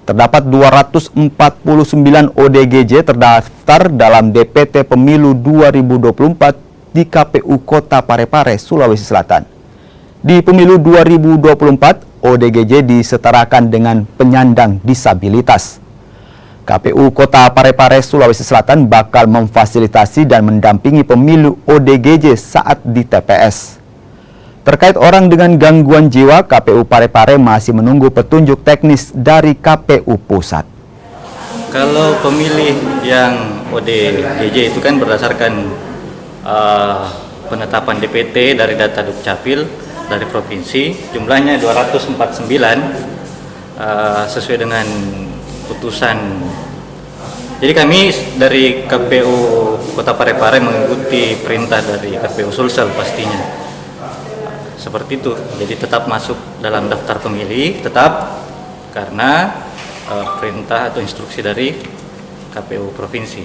Terdapat 249 ODGJ terdaftar dalam DPT Pemilu 2024 di KPU Kota Parepare, Sulawesi Selatan. Di Pemilu 2024, ODGJ disetarakan dengan penyandang disabilitas. KPU Kota Parepare, Sulawesi Selatan bakal memfasilitasi dan mendampingi pemilu ODGJ saat di TPS. Terkait orang dengan gangguan jiwa, KPU Parepare masih menunggu petunjuk teknis dari KPU Pusat. Kalau pemilih yang ODGJ itu kan berdasarkan penetapan DPT dari data Dukcapil dari provinsi, jumlahnya 249 sesuai dengan putusan. Jadi kami dari KPU Kota Parepare mengikuti perintah dari KPU Sulsel pastinya. Seperti itu, jadi tetap masuk dalam daftar pemilih, tetap karena perintah atau instruksi dari KPU Provinsi.